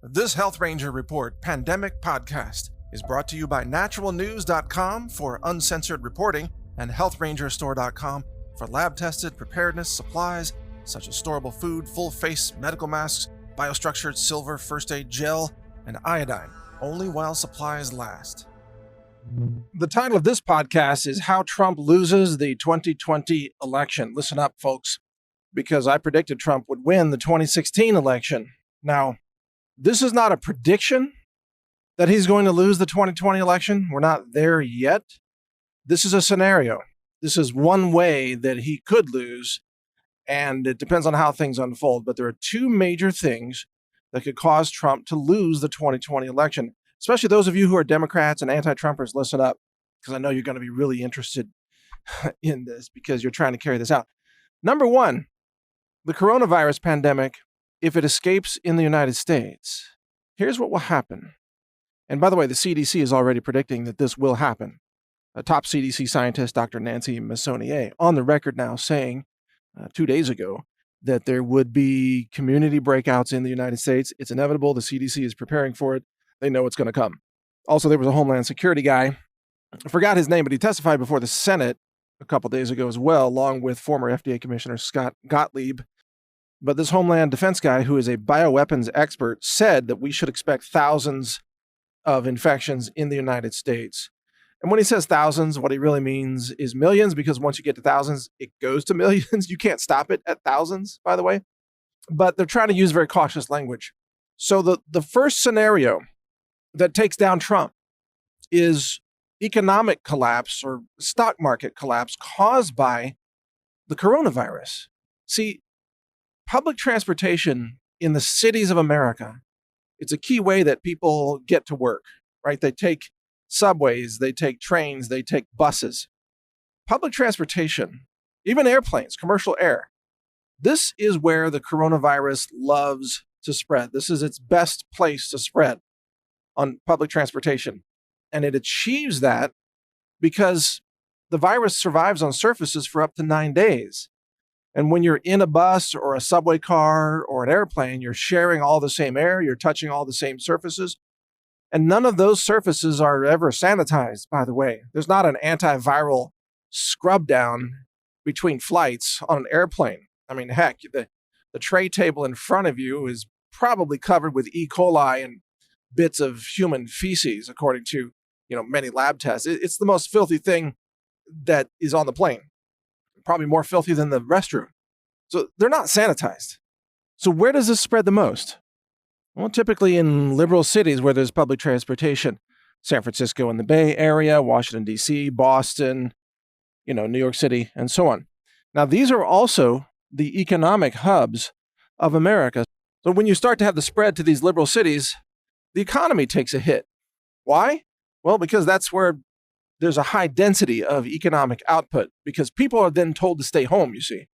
This Health Ranger Report Pandemic Podcast is brought to you by NaturalNews.com for uncensored reporting and HealthRangerStore.com for lab-tested preparedness supplies such as storable food, full-face medical masks, biostructured silver first aid gel, and iodine, only while supplies last. The title of this podcast is How Trump Loses the 2020 Election. Listen up, folks, because I predicted Trump would win the 2016 election. Now, this is not a prediction that he's going to lose the 2020 election. We're not there yet. This is a scenario. This is one way that he could lose, and it depends on how things unfold. But there are two major things that could cause Trump to lose the 2020 election. Especially those of you who are Democrats and anti-Trumpers, listen up, because I know you're going to be really interested in this because you're trying to carry this out. Number one, the coronavirus pandemic, if it escapes in the United States, here's what will happen. And by the way, the CDC is already predicting that this will happen. A top CDC scientist, Dr. Nancy Messonnier, on the record now saying 2 days ago that there would be community breakouts in the United States. It's inevitable. The CDC is preparing for it. They know it's going to come. Also, there was a Homeland Security guy. I forgot his name, but he testified before the Senate a couple days ago as well, along with former FDA Commissioner Scott Gottlieb. But this Homeland Defense guy, who is a bioweapons expert, said that we should expect thousands of infections in the United States. And when he says thousands, what he really means is millions, because once you get to thousands, it goes to millions. You can't stop it at thousands, by the way. But they're trying to use very cautious language. So the first scenario that takes down Trump is economic collapse or stock market collapse caused by the coronavirus. See, public transportation in the cities of America, it's a key way that people get to work, right? They take subways, they take trains, they take buses. Public transportation, even airplanes, commercial air, this is where the coronavirus loves to spread. This is its best place to spread, on public transportation. And it achieves that because the virus survives on surfaces for up to 9 days. And when you're in a bus or a subway car or an airplane, you're sharing all the same air, you're touching all the same surfaces. And none of those surfaces are ever sanitized, by the way. There's not an antiviral scrub down between flights on an airplane. I mean, heck, the tray table in front of you is probably covered with E. coli and bits of human feces, according to many lab tests. It's the most filthy thing that is on the plane. Probably more filthy than the restroom. So they're not sanitized. So where does this spread the most? Well, typically in liberal cities where there's public transportation. San Francisco in the Bay Area, Washington, D.C., Boston, New York City, and so on. Now, these are also the economic hubs of America. So when you start to have the spread to these liberal cities, the economy takes a hit. Why? Well, because that's where there's a high density of economic output, because people are then told to stay home, you see,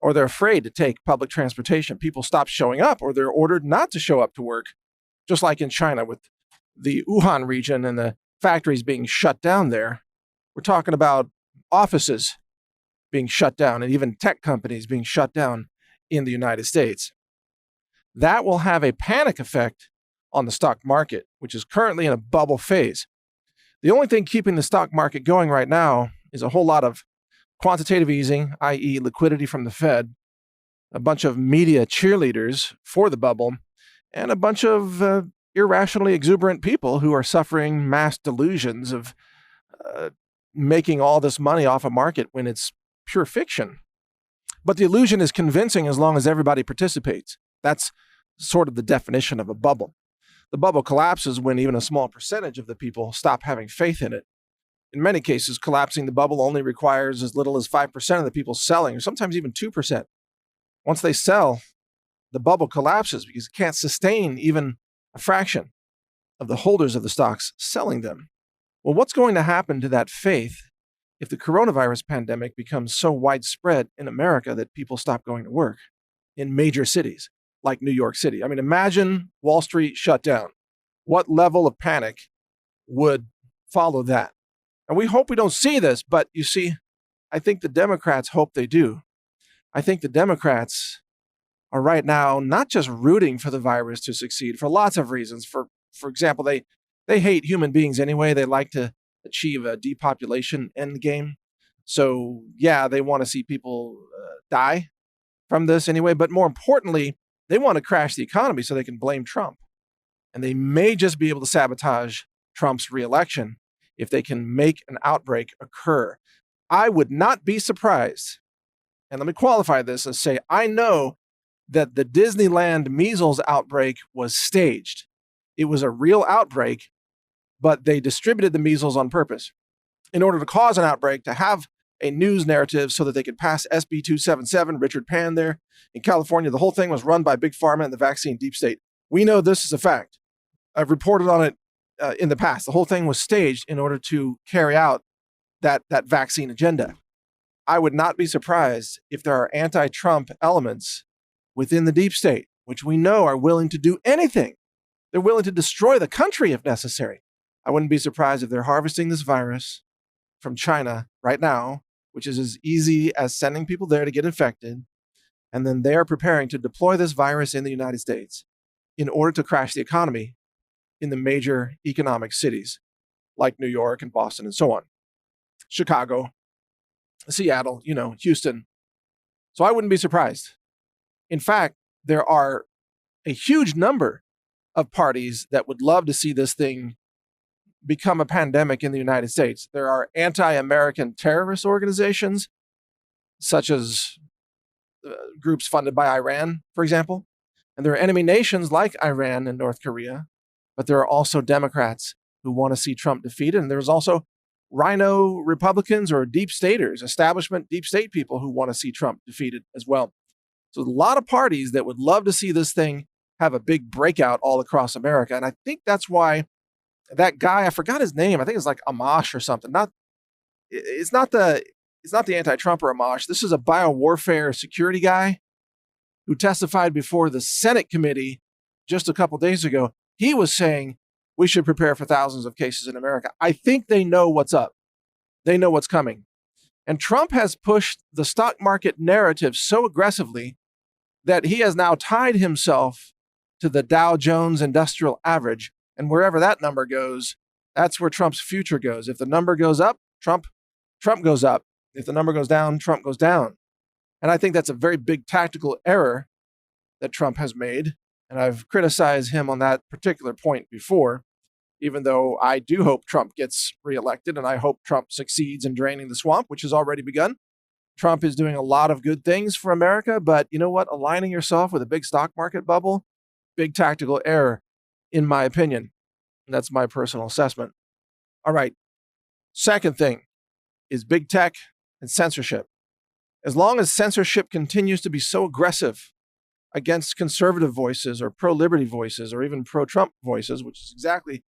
or they're afraid to take public transportation. People stop showing up, or they're ordered not to show up to work, just like in China with the Wuhan region and the factories being shut down there. We're talking about offices being shut down and even tech companies being shut down in the United States. That will have a panic effect on the stock market, which is currently in a bubble phase. The only thing keeping the stock market going right now is a whole lot of quantitative easing, i.e. liquidity from the Fed, a bunch of media cheerleaders for the bubble, and a bunch of irrationally exuberant people who are suffering mass delusions of making all this money off a market when it's pure fiction. But the illusion is convincing as long as everybody participates. That's sort of the definition of a bubble. The bubble collapses when even a small percentage of the people stop having faith in it. In many cases, collapsing the bubble only requires as little as 5% of the people selling, or sometimes even 2%. Once they sell, the bubble collapses because it can't sustain even a fraction of the holders of the stocks selling them. Well, what's going to happen to that faith if the coronavirus pandemic becomes so widespread in America that people stop going to work in major cities like New York City? I mean, imagine Wall Street shut down. What level of panic would follow that? And we hope we don't see this, but you see, I think the Democrats hope they do. I think the Democrats are right now not just rooting for the virus to succeed for lots of reasons. For example, they hate human beings anyway. They like to achieve a depopulation end game. So yeah, they want to see people die from this anyway. But more importantly, they want to crash the economy so they can blame Trump. And they may just be able to sabotage Trump's reelection if they can make an outbreak occur. I would not be surprised. And let me qualify this and say, I know that the Disneyland measles outbreak was staged. It was a real outbreak, but they distributed the measles on purpose in order to cause an outbreak, to have a news narrative so that they could pass SB 277, Richard Pan there in California. The whole thing was run by Big Pharma and the vaccine deep state. We know this is a fact. I've reported on it in the past. The whole thing was staged in order to carry out that vaccine agenda. I would not be surprised if there are anti-Trump elements within the deep state, which we know are willing to do anything. They're willing to destroy the country if necessary. I wouldn't be surprised if they're harvesting this virus from China right now, which is as easy as sending people there to get infected, and then they are preparing to deploy this virus in the United States in order to crash the economy in the major economic cities like New York and Boston and so on. Chicago, Seattle, Houston. So I wouldn't be surprised. In fact, there are a huge number of parties that would love to see this thing become a pandemic in the United States. There are anti-American terrorist organizations, such as groups funded by Iran, for example. And there are enemy nations like Iran and North Korea. But there are also Democrats who want to see Trump defeated. And there's also rhino Republicans or deep staters, establishment deep state people who want to see Trump defeated as well. So a lot of parties that would love to see this thing have a big breakout all across America. And I think that's why that guy, I forgot his name, I think it's like Amash or something. It's not the anti-Trumper Amash. This is a biowarfare security guy who testified before the Senate committee just a couple days ago. He was saying we should prepare for thousands of cases in America. I think they know what's up. They know what's coming. And Trump has pushed the stock market narrative so aggressively that he has now tied himself to the Dow Jones Industrial Average. And wherever that number goes, that's where Trump's future goes. If the number goes up, Trump goes up. If the number goes down, Trump goes down. And I think that's a very big tactical error that Trump has made. And I've criticized him on that particular point before, even though I do hope Trump gets reelected and I hope Trump succeeds in draining the swamp, which has already begun. Trump is doing a lot of good things for America, but you know what? Aligning yourself with a big stock market bubble, big tactical error, in my opinion. And that's my personal assessment. All right. Second thing is big tech and censorship. As long as censorship continues to be so aggressive against conservative voices or pro-liberty voices or even pro-Trump voices, which is exactly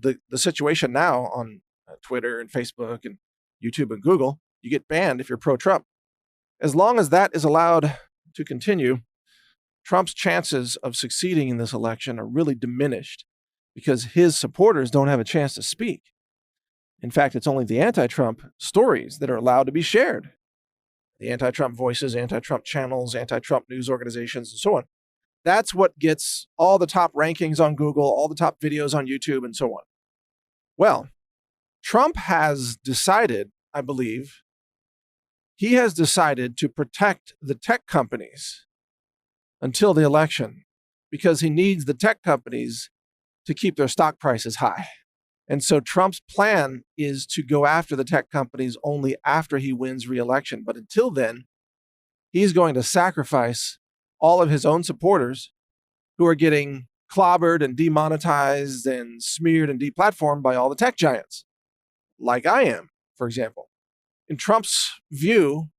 the situation now on Twitter and Facebook and YouTube and Google, you get banned if you're pro-Trump. As long as that is allowed to continue, Trump's chances of succeeding in this election are really diminished because his supporters don't have a chance to speak. In fact, it's only the anti-Trump stories that are allowed to be shared. The anti-Trump voices, anti-Trump channels, anti-Trump news organizations, and so on. That's what gets all the top rankings on Google, all the top videos on YouTube, and so on. Well, Trump has decided, I believe, he has decided to protect the tech companies until the election because he needs the tech companies to keep their stock prices high. And so Trump's plan is to go after the tech companies only after he wins re-election. But until then, he's going to sacrifice all of his own supporters who are getting clobbered and demonetized and smeared and deplatformed by all the tech giants, like I am, for example. In Trump's view,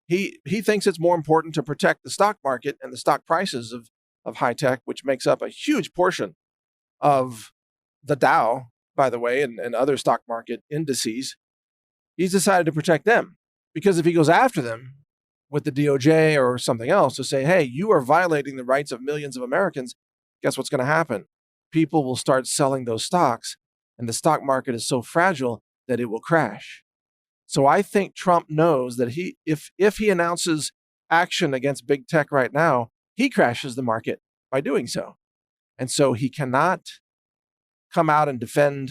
he thinks it's more important to protect the stock market and the stock prices of high tech, which makes up a huge portion of the Dow, by the way, and other stock market indices. He's decided to protect them because if he goes after them with the DOJ or something else to say, hey, you are violating the rights of millions of Americans, guess what's going to happen? People will start selling those stocks and the stock market is so fragile that it will crash. So I think Trump knows that if he announces action against big tech right now, he crashes the market by doing so. And so he cannot come out and defend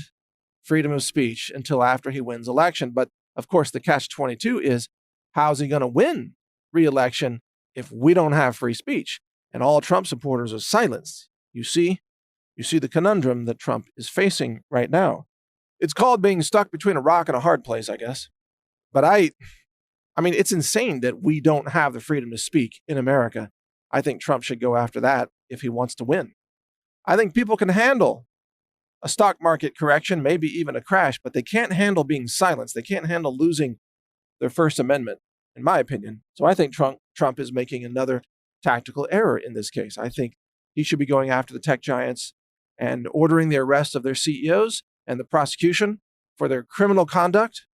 freedom of speech until after he wins election. But of course, the catch-22 is, how's he going to win re-election if we don't have free speech and all Trump supporters are silenced? You see the conundrum that Trump is facing right now. It's called being stuck between a rock and a hard place, I guess. But I mean, it's insane that we don't have the freedom to speak in America. I think Trump should go after that if he wants to win. I think people can handle a stock market correction, maybe even a crash, but they can't handle being silenced. They can't handle losing their First Amendment, in my opinion. So I think Trump is making another tactical error in this case. I think he should be going after the tech giants and ordering the arrest of their CEOs and the prosecution for their criminal conduct,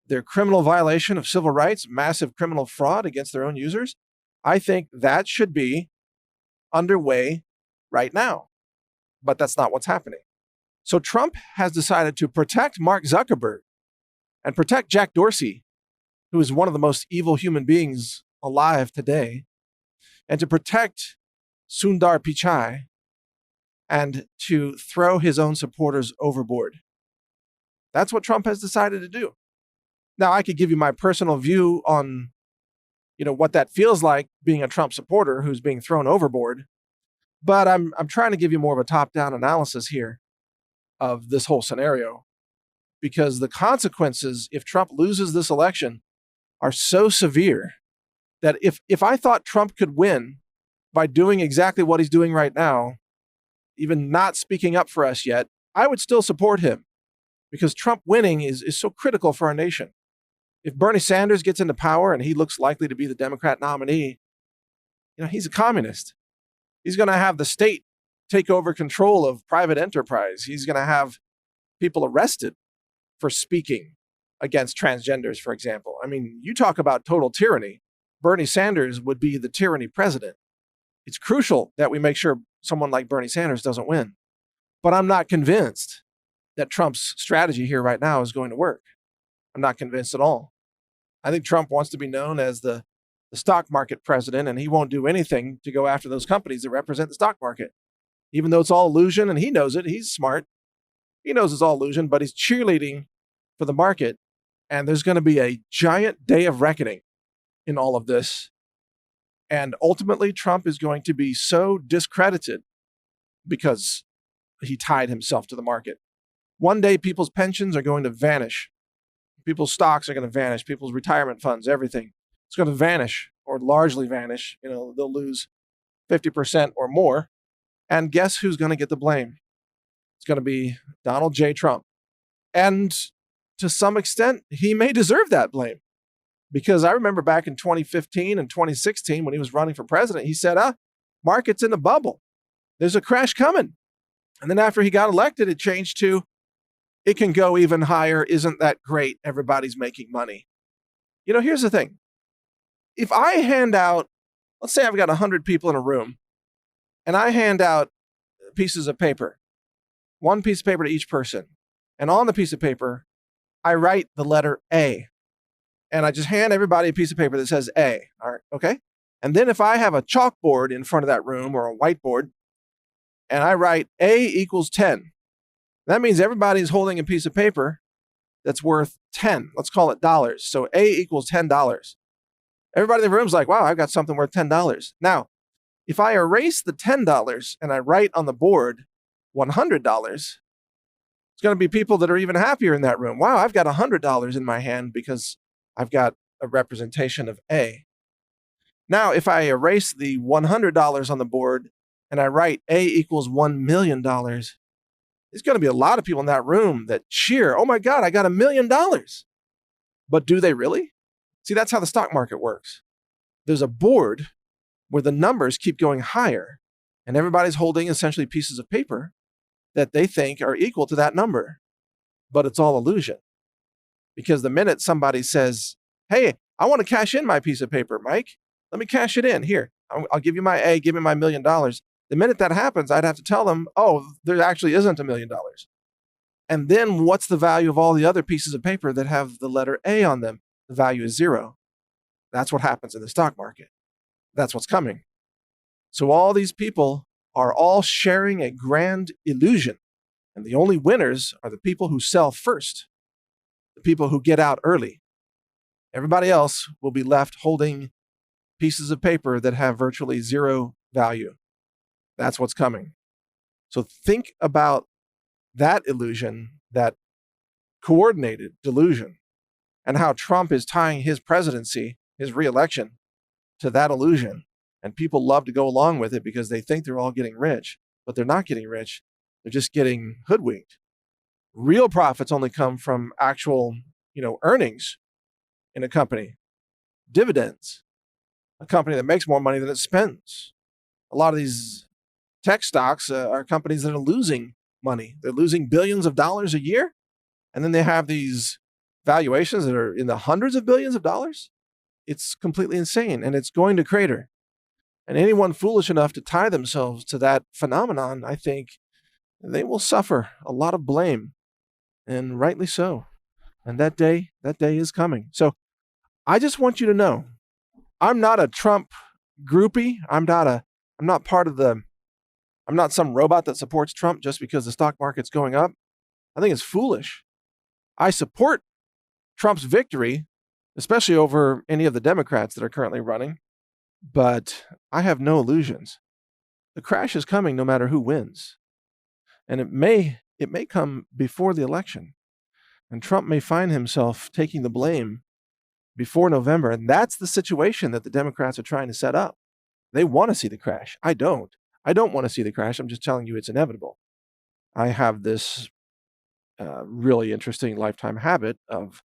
their criminal violation of civil rights, massive criminal fraud against their own users. I think that should be underway right now. But that's not what's happening. So Trump has decided to protect Mark Zuckerberg and protect Jack Dorsey, who is one of the most evil human beings alive today, and to protect Sundar Pichai, and to throw his own supporters overboard. That's what Trump has decided to do. Now, I could give you my personal view on, what that feels like being a Trump supporter who's being thrown overboard, but I'm trying to give you more of a top-down analysis here of this whole scenario, because the consequences, if Trump loses this election, are so severe that if I thought Trump could win by doing exactly what he's doing right now, even not speaking up for us yet, I would still support him, because Trump winning is so critical for our nation. If Bernie Sanders gets into power and he looks likely to be the Democrat nominee, he's a communist. He's going to have the state take over control of private enterprise. He's going to have people arrested for speaking against transgenders, for example. I mean, you talk about total tyranny. Bernie Sanders would be the tyranny president. It's crucial that we make sure someone like Bernie Sanders doesn't win. But I'm not convinced that Trump's strategy here right now is going to work. I'm not convinced at all. I think Trump wants to be known as the stock market president, and he won't do anything to go after those companies that represent the stock market. Even though it's all illusion, and he knows it, he's smart. He knows it's all illusion, but he's cheerleading for the market. And there's going to be a giant day of reckoning in all of this. And ultimately, Trump is going to be so discredited because he tied himself to the market. One day, people's pensions are going to vanish. People's stocks are going to vanish. People's retirement funds, everything. It's going to vanish, or largely vanish. They'll lose 50% or more. And guess who's going to get the blame? It's going to be Donald J. Trump. And to some extent, he may deserve that blame. Because I remember back in 2015 and 2016, when he was running for president, he said, market's in a bubble. There's a crash coming. And then after he got elected, it changed to, it can go even higher. Isn't that great? Everybody's making money. Here's the thing. If I hand out, let's say I've got 100 people in a room, and I hand out pieces of paper, one piece of paper to each person. And on the piece of paper, I write the letter A. And I just hand everybody a piece of paper that says A. All right, okay? And then if I have a chalkboard in front of that room or a whiteboard, and I write A equals 10, that means everybody's holding a piece of paper that's worth 10. Let's call it dollars. So A equals $10. Everybody in the room's like, wow, I've got something worth $10. Now, if I erase the $10 and I write on the board $100, it's going to be people that are even happier in that room. Wow, I've got $100 in my hand because I've got a representation of A. Now, if I erase the $100 on the board and I write A equals $1 million, there's going to be a lot of people in that room that cheer, oh my God, I got $1 million. But do they really? See, that's how the stock market works. There's a board where the numbers keep going higher, and everybody's holding essentially pieces of paper that they think are equal to that number. But it's all illusion. Because the minute somebody says, hey, I want to cash in my piece of paper, Mike, let me cash it in. Here, I'll give you my A, give me my $1 million. The minute that happens, I'd have to tell them, oh, there actually isn't $1 million. And then what's the value of all the other pieces of paper that have the letter A on them? The value is zero. That's what happens in the stock market. That's what's coming. So all these people are all sharing a grand illusion. And the only winners are the people who sell first, the people who get out early. Everybody else will be left holding pieces of paper that have virtually zero value. That's what's coming. So think about that illusion, that coordinated delusion, and how Trump is tying his presidency, his reelection, to that illusion. And people love to go along with it because they think they're all getting rich, but they're not getting rich. They're just getting hoodwinked. Real profits only come from actual, earnings in a company, dividends, a company that makes more money than it spends. A lot of these tech stocks are companies that are losing money. They're losing billions of dollars a year. And then they have these valuations that are in the hundreds of billions of dollars. It's completely insane, and it's going to crater. And anyone foolish enough to tie themselves to that phenomenon, I think they will suffer a lot of blame, and rightly so. And that day is coming. So I just want you to know, I'm not a Trump groupie. I'm not some robot that supports Trump just because the stock market's going up. I think it's foolish. I support Trump's victory, especially over any of the Democrats that are currently running, but I have no illusions. The crash is coming no matter who wins. And it may come before the election. And Trump may find himself taking the blame before November. And that's the situation that the Democrats are trying to set up. They want to see the crash. I don't. I don't want to see the crash. I'm just telling you it's inevitable. I have this really interesting lifetime habit of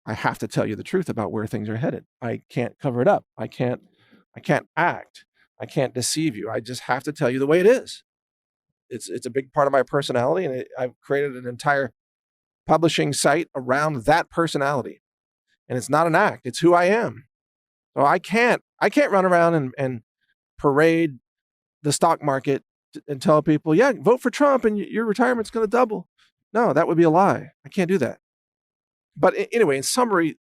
I have to tell you the truth about where things are headed. I can't cover it up. I can't act. I can't deceive you. I just have to tell you the way it is. It's a big part of my personality, and I've created an entire publishing site around that personality. And it's not an act. It's who I am. So I can't run around and parade the stock market and tell people, yeah, vote for Trump and your retirement's going to double. No, that would be a lie. I can't do that. But anyway, in summary,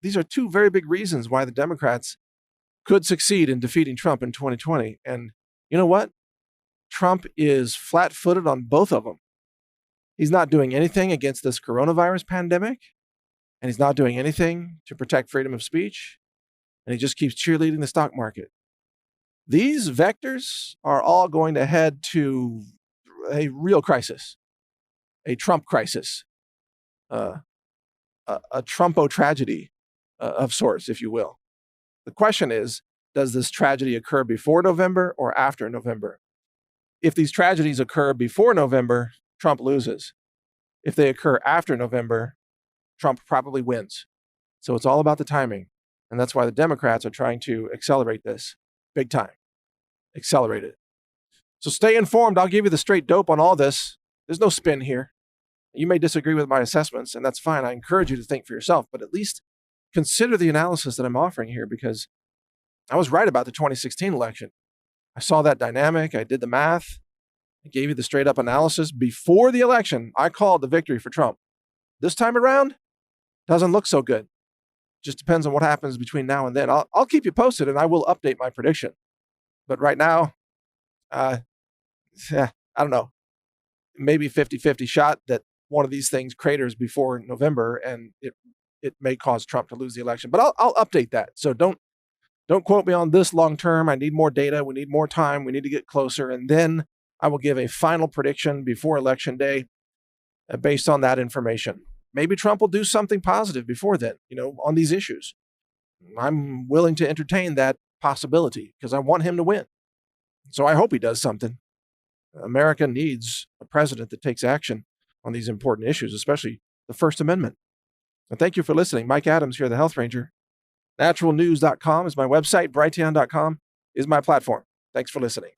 these are two very big reasons why the Democrats could succeed in defeating Trump in 2020. And you know what? Trump is flat-footed on both of them. He's not doing anything against this coronavirus pandemic, and he's not doing anything to protect freedom of speech, and he just keeps cheerleading the stock market. These vectors are all going to head to a real crisis, a Trump crisis, a Trumpo tragedy of sorts, if you will. The question is, does this tragedy occur before November or after November? If these tragedies occur before November, Trump loses. If they occur after November, Trump probably wins. So it's all about the timing. And that's why the Democrats are trying to accelerate this big time. Accelerate it. So stay informed. I'll give you the straight dope on all this. There's no spin here. You may disagree with my assessments, and that's fine. I encourage you to think for yourself, but at least consider the analysis that I'm offering here, because I was right about the 2016 election. I saw that dynamic. I did the math. I gave you the straight up analysis. Before the election, I called the victory for Trump. This time around, doesn't look so good. Just depends on what happens between now and then. I'll keep you posted, and I will update my prediction. But right now, I don't know, maybe 50-50 shot that one of these things craters before November, and it may cause Trump to lose the election. But I'll update that. So don't quote me on this long term. I need more data. We need more time. We need to get closer. And then I will give a final prediction before Election Day based on that information. Maybe Trump will do something positive before then, on these issues. I'm willing to entertain that possibility because I want him to win. So I hope he does something. America needs a president that takes action on these important issues, especially the First Amendment. And thank you for listening. Mike Adams here, the Health Ranger. NaturalNews.com is my website. Brighteon.com is my platform. Thanks for listening.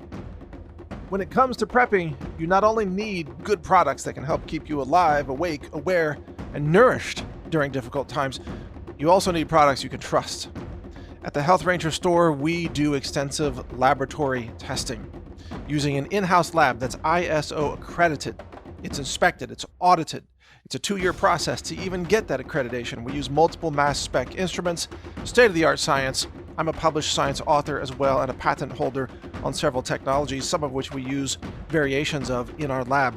When it comes to prepping, you not only need good products that can help keep you alive, awake, aware, and nourished during difficult times, you also need products you can trust. At the Health Ranger store, we do extensive laboratory testing using an in-house lab that's ISO accredited. It's inspected, it's audited. It's a 2-year process to even get that accreditation. We use multiple mass spec instruments, state-of-the-art science, I'm a published science author as well and a patent holder on several technologies, some of which we use variations of in our lab.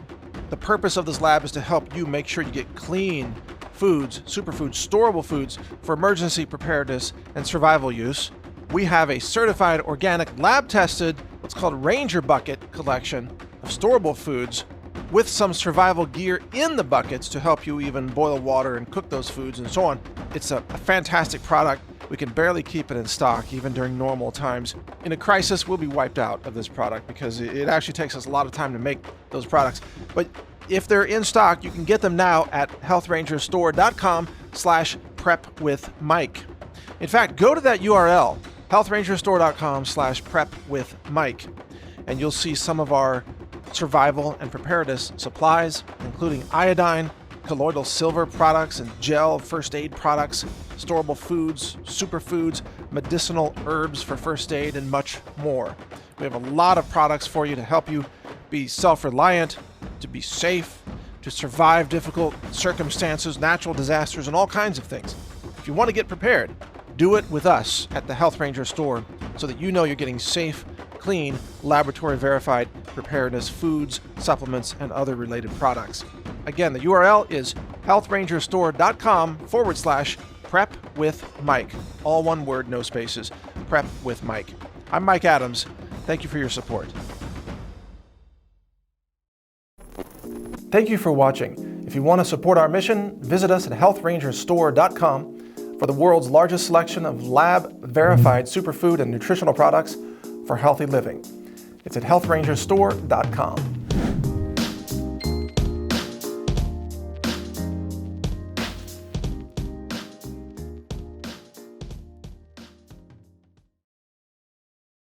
The purpose of this lab is to help you make sure you get clean foods, superfoods, storable foods for emergency preparedness and survival use. We have a certified organic lab-tested, what's called Ranger Bucket collection of storable foods with some survival gear in the buckets to help you even boil water and cook those foods and so on. It's a fantastic product. We can barely keep it in stock even during normal times. In a crisis, we'll be wiped out of this product because it actually takes us a lot of time to make those products. But if they're in stock, you can get them now at healthrangerstore.com/prepwithmike. In fact, go to that URL, healthrangerstore.com/prepwithmike, and you'll see some of our survival and preparedness supplies, including iodine, colloidal silver products and gel first aid products, storable foods, superfoods, medicinal herbs for first aid, and much more. We have a lot of products for you to help you be self-reliant, to be safe, to survive difficult circumstances, natural disasters, and all kinds of things. If you want to get prepared, do it with us at the Health Ranger Store so that you know you're getting safe, clean, laboratory-verified preparedness foods, supplements, and other related products. Again, the URL is healthrangerstore.com/prepwithmike. All one word, no spaces. Prep with Mike. I'm Mike Adams. Thank you for your support. Thank you for watching. If you want to support our mission, visit us at healthrangerstore.com for the world's largest selection of lab-verified superfood and nutritional products for healthy living. It's at healthrangerstore.com.